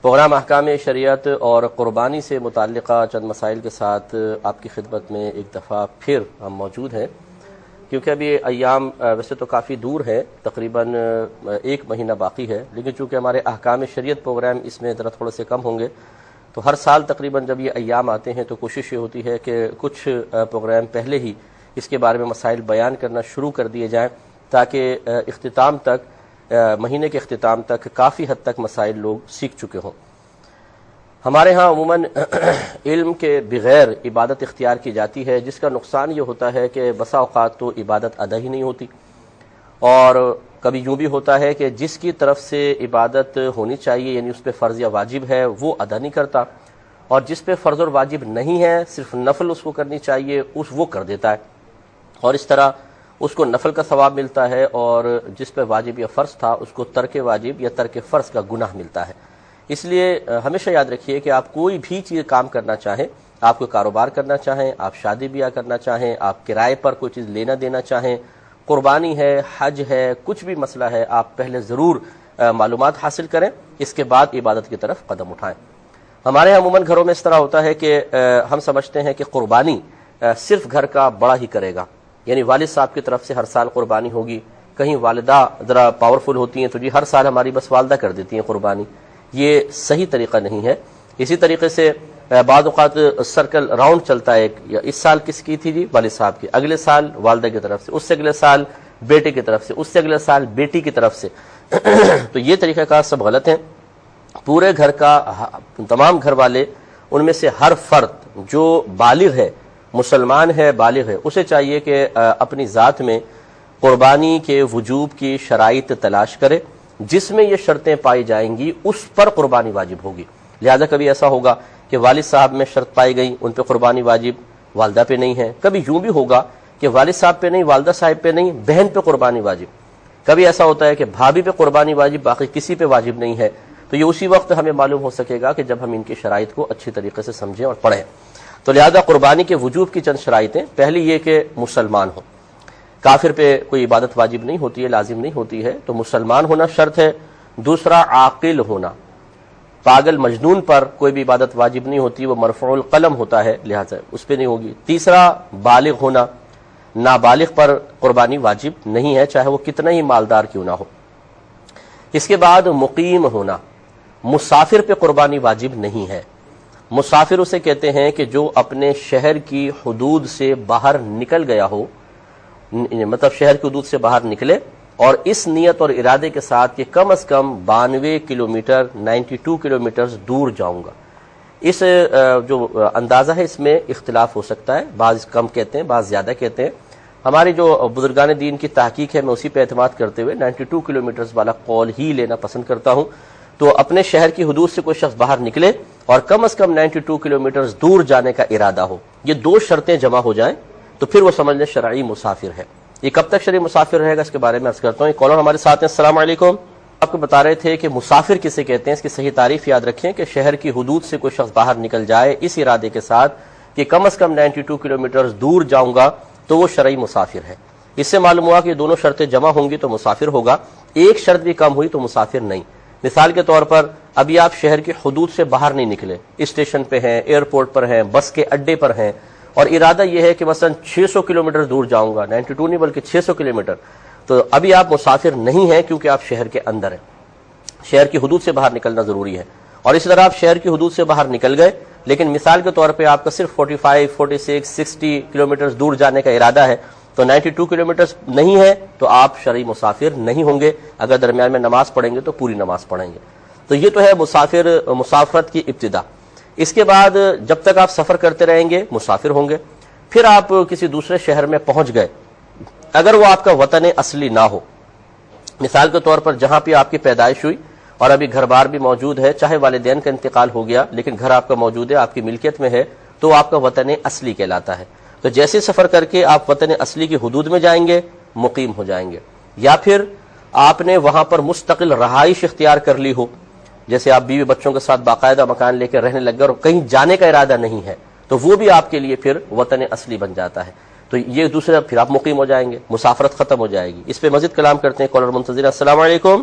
Programme احکام شریعت اور قربانی سے متعلقہ چند مسائل کے ساتھ آپ کی خدمت میں ایک دفعہ پھر ہم موجود ہیں، کیونکہ ابھی ایام ویسے تو کافی دور ہے، تقریباً 1 مہینہ باقی ہے، لیکن چونکہ ہمارے احکام شریعت پروگرام اس میں ذرا تھوڑے سے کم ہوں گے، تو ہر سال تقریباً جب یہ ایام آتے ہیں تو کوشش یہ ہوتی ہے کہ کچھ پروگرام پہلے ہی اس کے بارے میں مسائل بیان کرنا شروع کر دیے جائیں، تاکہ اختتام تک مہینے کے اختتام تک کافی حد تک مسائل لوگ سیکھ چکے ہوں۔ ہمارے ہاں عموماً علم کے بغیر عبادت اختیار کی جاتی ہے، جس کا نقصان یہ ہوتا ہے کہ بسا اوقات تو عبادت ادا ہی نہیں ہوتی، اور کبھی یوں بھی ہوتا ہے کہ جس کی طرف سے عبادت ہونی چاہیے، یعنی اس پہ فرض یا واجب ہے، وہ ادا نہیں کرتا، اور جس پہ فرض اور واجب نہیں ہے، صرف نفل اس کو کرنی چاہیے، وہ کر دیتا ہے، اور اس طرح اس کو نفل کا ثواب ملتا ہے، اور جس پہ واجب یا فرض تھا اس کو ترک واجب یا ترک فرض کا گناہ ملتا ہے۔ اس لیے ہمیشہ یاد رکھیے کہ آپ کوئی بھی چیز کام کرنا چاہیں، آپ کو کاروبار کرنا چاہیں، آپ شادی بیاہ کرنا چاہیں، آپ کرائے پر کوئی چیز لینا دینا چاہیں، قربانی ہے، حج ہے، کچھ بھی مسئلہ ہے، آپ پہلے ضرور معلومات حاصل کریں، اس کے بعد عبادت کی طرف قدم اٹھائیں۔ ہمارے عموماً گھروں میں اس طرح ہوتا ہے کہ ہم سمجھتے ہیں کہ قربانی صرف گھر کا بڑا ہی کرے گا، یعنی والد صاحب کی طرف سے ہر سال قربانی ہوگی، کہیں والدہ ذرا پاورفل ہوتی ہیں تو جی ہر سال ہماری بس والدہ کر دیتی ہیں قربانی، یہ صحیح طریقہ نہیں ہے۔ اسی طریقے سے بعض اوقات سرکل راؤنڈ چلتا ہے، اس سال کس کی تھی جی؟ والد صاحب کی، اگلے سال والدہ کی طرف سے، اس سے اگلے سال بیٹے کی طرف سے، اس سے اگلے سال بیٹی کی طرف سے تو یہ طریقہ کار سب غلط ہیں۔ پورے گھر کا تمام گھر والے، ان میں سے ہر فرد جو بالغ ہے، مسلمان ہے، بالغ ہے، اسے چاہیے کہ اپنی ذات میں قربانی کے وجوب کی شرائط تلاش کرے، جس میں یہ شرطیں پائی جائیں گی اس پر قربانی واجب ہوگی۔ لہذا کبھی ایسا ہوگا کہ والد صاحب میں شرط پائی گئی، ان پہ قربانی واجب، والدہ پہ نہیں ہے۔ کبھی یوں بھی ہوگا کہ والد صاحب پہ نہیں، والدہ صاحب پہ نہیں، بہن پہ قربانی واجب۔ کبھی ایسا ہوتا ہے کہ بھابھی پہ قربانی واجب، باقی کسی پہ واجب نہیں ہے۔ تو یہ اسی وقت ہمیں معلوم ہو سکے گا کہ جب ہم ان کی شرائط کو اچھی طریقے سے سمجھیں اور پڑھیں۔ تو لہذا قربانی کے وجوب کی چند شرائطیں، پہلی یہ کہ مسلمان ہو، کافر پہ کوئی عبادت واجب نہیں ہوتی ہے، لازم نہیں ہوتی ہے، تو مسلمان ہونا شرط ہے۔ دوسرا عاقل ہونا، پاگل مجنون پر کوئی بھی عبادت واجب نہیں ہوتی، وہ مرفوع القلم ہوتا ہے، لہذا اس پہ نہیں ہوگی۔ تیسرا بالغ ہونا، نابالغ پر قربانی واجب نہیں ہے، چاہے وہ کتنا ہی مالدار کیوں نہ ہو۔ اس کے بعد مقیم ہونا، مسافر پہ قربانی واجب نہیں ہے۔ مسافر اسے کہتے ہیں کہ جو اپنے شہر کی حدود سے باہر نکل گیا ہو، مطلب شہر کی حدود سے باہر نکلے اور اس نیت اور ارادے کے ساتھ کہ کم از کم 92 کلومیٹر 92 کلومیٹر دور جاؤں گا۔ اس جو اندازہ ہے اس میں اختلاف ہو سکتا ہے، بعض کم کہتے ہیں، بعض زیادہ کہتے ہیں۔ ہماری جو بزرگان دین کی تحقیق ہے، میں اسی پہ اعتماد کرتے ہوئے 92 کلومیٹر والا قول ہی لینا پسند کرتا ہوں۔ تو اپنے شہر کی حدود سے کوئی شخص باہر نکلے اور کم از کم 92 کلومیٹر دور جانے کا ارادہ ہو، یہ 2 شرطیں جمع ہو جائیں تو پھر وہ سمجھ لیں شرعی مسافر ہے۔ یہ کب تک شرعی مسافر رہے گا اس کے بارے میں عرض کرتا ہوں۔ ایک کالر ہمارے ساتھ ہیں، السلام علیکم۔ آپ کو بتا رہے تھے کہ مسافر کسے کہتے ہیں، اس کی صحیح تعریف یاد رکھیں کہ شہر کی حدود سے کوئی شخص باہر نکل جائے اس ارادے کے ساتھ کہ کم از کم 92 کلومیٹر دور جاؤں گا تو وہ شرعی مسافر ہے۔ اس سے معلوم ہوا کہ دونوں شرطیں جمع ہوں گی تو مسافر ہوگا، ایک شرط بھی کم ہوئی تو مسافر نہیں۔ مثال کے طور پر ابھی آپ شہر کی حدود سے باہر نہیں نکلے، اسٹیشن پہ ہیں، ایئرپورٹ پر ہیں، بس کے اڈے پر ہیں، اور ارادہ یہ ہے کہ مثلا 600 کلومیٹر دور جاؤں گا، 92 نہیں بلکہ 600 کلومیٹر، تو ابھی آپ مسافر نہیں ہیں کیونکہ آپ شہر کے اندر ہیں۔ شہر کی حدود سے باہر نکلنا ضروری ہے، اور اسی طرح آپ شہر کی حدود سے باہر نکل گئے لیکن مثال کے طور پہ آپ کا صرف 45 46 60 کلومیٹر دور جانے کا ارادہ ہے، تو 92 کلومیٹر نہیں ہے تو آپ شرعی مسافر نہیں ہوں گے۔ اگر درمیان میں نماز پڑھیں گے تو پوری نماز پڑھیں گے۔ تو یہ تو ہے مسافرت کی ابتدا۔ اس کے بعد جب تک آپ سفر کرتے رہیں گے مسافر ہوں گے۔ پھر آپ کسی دوسرے شہر میں پہنچ گئے، اگر وہ آپ کا وطن اصلی نہ ہو، مثال کے طور پر جہاں پہ آپ کی پیدائش ہوئی اور ابھی گھر بار بھی موجود ہے، چاہے والدین کا انتقال ہو گیا لیکن گھر آپ کا موجود ہے، آپ کی ملکیت میں ہے، تو آپ کا وطن اصلی کہلاتا ہے۔ تو جیسے سفر کر کے آپ وطن اصلی کی حدود میں جائیں گے مقیم ہو جائیں گے، یا پھر آپ نے وہاں پر مستقل رہائش اختیار کر لی ہو، جیسے آپ بیوی بچوں کے ساتھ باقاعدہ مکان لے کے رہنے لگ گئے اور کہیں جانے کا ارادہ نہیں ہے، تو وہ بھی آپ کے لیے پھر وطن اصلی بن جاتا ہے۔ تو یہ دوسرا پھر آپ مقیم ہو جائیں گے، مسافرت ختم ہو جائے گی۔ اس پہ مزید کلام کرتے ہیں، کالر منتظر۔ السلام علیکم۔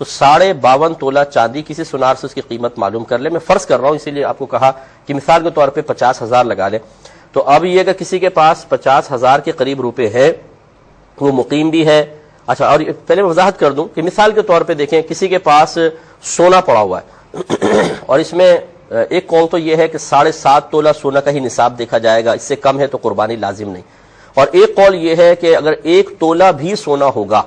تو 52.5 تولہ چاندی کسی سنار سے اس کی قیمت معلوم کر لیں. میں فرض کر رہا ہوں، اسی لیے آپ کو کہا کہ مثال کے طور پہ 50,000 لگا لیں. تو اب یہ کہ کسی کے پاس 50,000 کے قریب روپے ہے، وہ مقیم بھی ہے. اچھا، اور پہلے میں وضاحت کر دوں کہ مثال کے طور پہ دیکھیں کسی کے پاس سونا پڑا ہوا ہے اور اس میں ایک قول تو یہ ہے کہ 7.5 تولہ سونا کا ہی نصاب دیکھا جائے گا، اس سے کم ہے تو قربانی لازم نہیں. اور ایک قول یہ ہے کہ اگر 1 تولہ بھی سونا ہوگا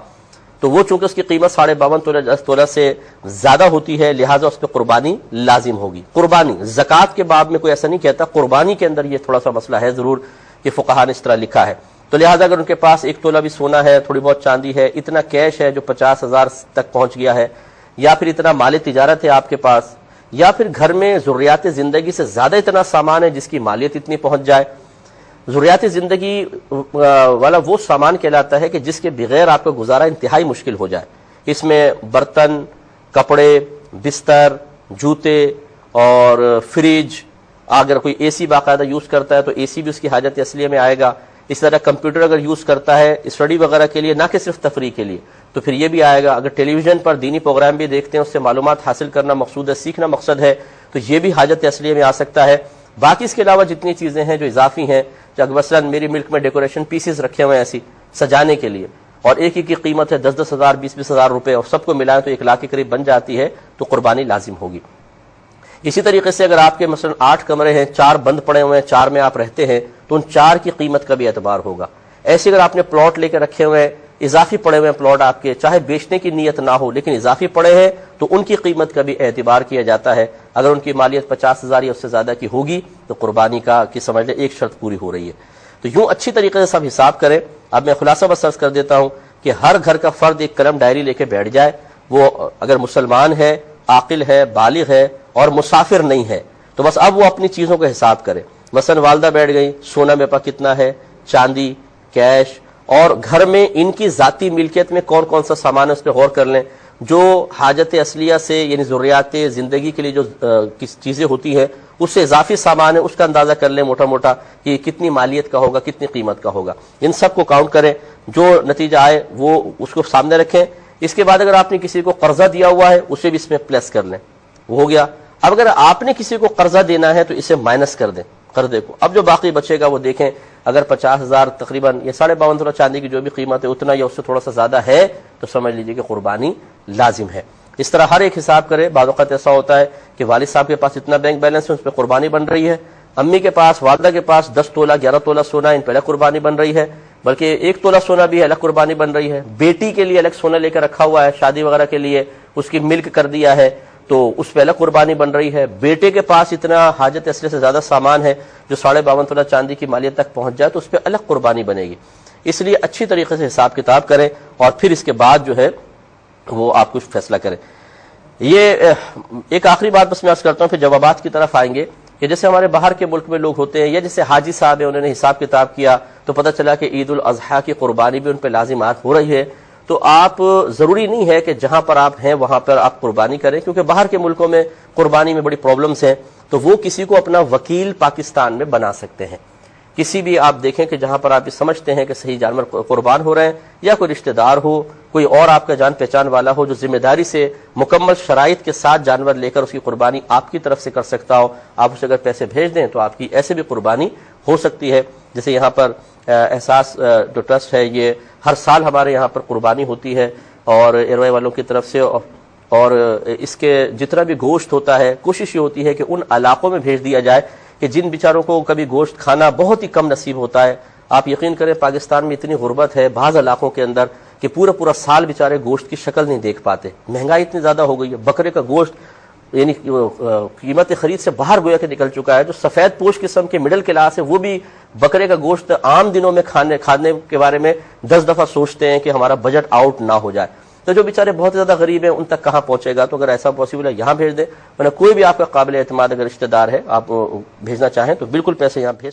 تو وہ چونکہ اس کی قیمت 52.5 تولہ سے زیادہ ہوتی ہے، لہٰذا اس پہ قربانی لازم ہوگی. قربانی زکوٰۃ کے باب میں کوئی ایسا نہیں کہتا، قربانی کے اندر یہ تھوڑا سا مسئلہ ہے ضرور کہ فقہا نے اس طرح لکھا ہے. تو لہٰذا اگر ان کے پاس 1 تولہ بھی سونا ہے، تھوڑی بہت چاندی ہے، اتنا کیش ہے جو 50,000 تک پہنچ گیا ہے، یا پھر اتنا مال تجارت ہے آپ کے پاس، یا پھر گھر میں ضروریات زندگی سے زیادہ اتنا سامان ہے جس کی مالیت اتنی پہنچ جائے. ضروریات زندگی والا وہ سامان کہلاتا ہے کہ جس کے بغیر آپ کا گزارا انتہائی مشکل ہو جائے. اس میں برتن، کپڑے، بستر، جوتے اور فریج، اگر کوئی اے سی باقاعدہ یوز کرتا ہے تو اے سی بھی اس کی حاجت اصلیہ میں آئے گا. اس طرح کمپیوٹر اگر یوز کرتا ہے اسٹڈی وغیرہ کے لیے، نہ کہ صرف تفریح کے لیے، تو پھر یہ بھی آئے گا. اگر ٹیلی ویژن پر دینی پروگرام بھی دیکھتے ہیں، اس سے معلومات حاصل کرنا مقصود ہے، سیکھنا مقصد ہے، تو یہ بھی حاجت اصلیہ میں آ سکتا ہے. باقی اس کے علاوہ جتنی چیزیں ہیں جو اضافی ہیں، اگر مثلا میری ملک میں ڈیکوریشن پیسز رکھے ہوئے ہیں ایسی سجانے کے لیے، اور ایک ہی کی قیمت ہے 10,000 20,000 روپے، اور سب کو ملائیں تو 1 لاکھ کے قریب بن جاتی ہے، تو قربانی لازم ہوگی. اسی طریقے سے اگر آپ کے مثلا 8 کمرے ہیں، 4 بند پڑے ہوئے ہیں، 4 میں آپ رہتے ہیں، تو ان 4 کی قیمت کا بھی اعتبار ہوگا. ایسے اگر آپ نے پلاٹ لے کے رکھے ہوئے ہیں، اضافی پڑے ہوئے ہیں پلاٹ آپ کے، چاہے بیچنے کی نیت نہ ہو لیکن اضافی پڑے ہیں، تو ان کی قیمت کا بھی اعتبار کیا جاتا ہے. اگر ان کی مالیت 50,000 یا اس سے زیادہ کی ہوگی تو قربانی کا کی سمجھ لیں ایک شرط پوری ہو رہی ہے. تو یوں اچھی طریقے سے سب حساب کریں. اب میں خلاصہ بس عرض کر دیتا ہوں کہ ہر گھر کا فرد ایک قلم ڈائری لے کے بیٹھ جائے. وہ اگر مسلمان ہے، عاقل ہے، بالغ ہے اور مسافر نہیں ہے، تو بس اب وہ اپنی چیزوں کا حساب کرے. مثلا والدہ بیٹھ گئی، سونا میرے پاس کتنا ہے، چاندی، کیش، اور گھر میں ان کی ذاتی ملکیت میں کون کون سا سامان ہے اس پہ غور کر لیں. جو حاجت اصلیہ سے یعنی ضروریات زندگی کے لیے جو چیزیں ہوتی ہیں اس سے اضافی سامان ہے، اس کا اندازہ کر لیں موٹا موٹا کہ کتنی مالیت کا ہوگا، کتنی قیمت کا ہوگا. ان سب کو کاؤنٹ کریں، جو نتیجہ آئے وہ اس کو سامنے رکھیں. اس کے بعد اگر آپ نے کسی کو قرضہ دیا ہوا ہے اسے بھی اس میں پلس کر لیں، وہ ہو گیا. اب اگر آپ نے کسی کو قرضہ دینا ہے تو اسے مائنس کر دیں قرضے کو. اب جو باقی بچے گا وہ دیکھیں، اگر 50,000 تقریباً یا 52.5 تولہ چاندی کی جو بھی قیمت ہے اتنا یا اس سے تھوڑا سا زیادہ ہے تو سمجھ لیجئے کہ قربانی لازم ہے. اس طرح ہر ایک حساب کرے. بعض اوقات ایسا ہوتا ہے کہ والد صاحب کے پاس اتنا بینک بیلنس ہے اس پہ قربانی بن رہی ہے، امی کے پاس، والدہ کے پاس 10 تولہ 11 تولہ سونا، ان پہ الگ قربانی بن رہی ہے، بلکہ 1 تولہ سونا بھی الگ قربانی بن رہی ہے. بیٹی کے لیے الگ سونا لے کر رکھا ہوا ہے شادی وغیرہ کے لیے، اس کی ملک کر دیا ہے تو اس پہ الگ قربانی بن رہی ہے. بیٹے کے پاس اتنا حاجت اصلیہ سے زیادہ سامان ہے جو 52.5 تولہ چاندی کی مالیت تک پہنچ جائے تو اس پہ الگ قربانی بنے گی. اس لیے اچھی طریقے سے حساب کتاب کریں اور پھر اس کے بعد جو ہے وہ آپ کچھ فیصلہ کریں. یہ ایک آخری بات بس میں عرض کرتا ہوں، پھر جوابات کی طرف آئیں گے. کہ جیسے ہمارے باہر کے ملک میں لوگ ہوتے ہیں یا جیسے حاجی صاحب ہیں، انہوں نے حساب کتاب کیا تو پتہ چلا کہ عید الاضحیٰ کی قربانی بھی ان پہ لازمات ہو رہی ہے. تو آپ ضروری نہیں ہے کہ جہاں پر آپ ہیں وہاں پر آپ قربانی کریں، کیونکہ باہر کے ملکوں میں قربانی میں بڑی پرابلمز ہیں. تو وہ کسی کو اپنا وکیل پاکستان میں بنا سکتے ہیں. کسی بھی آپ دیکھیں کہ جہاں پر آپ یہ سمجھتے ہیں کہ صحیح جانور قربان ہو رہے ہیں، یا کوئی رشتہ دار ہو، کوئی اور آپ کا جان پہچان والا ہو جو ذمہ داری سے مکمل شرائط کے ساتھ جانور لے کر اس کی قربانی آپ کی طرف سے کر سکتا ہو، آپ اسے اگر پیسے بھیج دیں تو آپ کی ایسے بھی قربانی ہو سکتی ہے. جیسے یہاں پر احساس جو ٹرسٹ ہے، یہ ہر سال ہمارے یہاں پر قربانی ہوتی ہے اور ایئروے والوں کی طرف سے، اور اس کے جتنا بھی گوشت ہوتا ہے کوشش یہ ہوتی ہے کہ ان علاقوں میں بھیج دیا جائے کہ جن بیچاروں کو کبھی گوشت کھانا بہت ہی کم نصیب ہوتا ہے. آپ یقین کریں پاکستان میں اتنی غربت ہے بعض علاقوں کے اندر کہ پورا سال بیچارے گوشت کی شکل نہیں دیکھ پاتے. مہنگائی اتنی زیادہ ہو گئی ہے، بکرے کا گوشت یعنی قیمت خرید سے باہر گویا کہ نکل چکا ہے. جو سفید پوش قسم کے مڈل کلاس ہے وہ بھی بکرے کا گوشت عام دنوں میں کھانے کے بارے میں 10 دفعہ سوچتے ہیں کہ ہمارا بجٹ آؤٹ نہ ہو جائے. تو جو بیچارے بہت زیادہ غریب ہیں ان تک کہاں پہنچے گا؟ تو اگر ایسا پاسبل ہے یہاں بھیج دیں، ورنہ کوئی بھی آپ کا قابل اعتماد اگر رشتہ دار ہے آپ بھیجنا چاہیں تو بالکل پیسے یہاں بھیج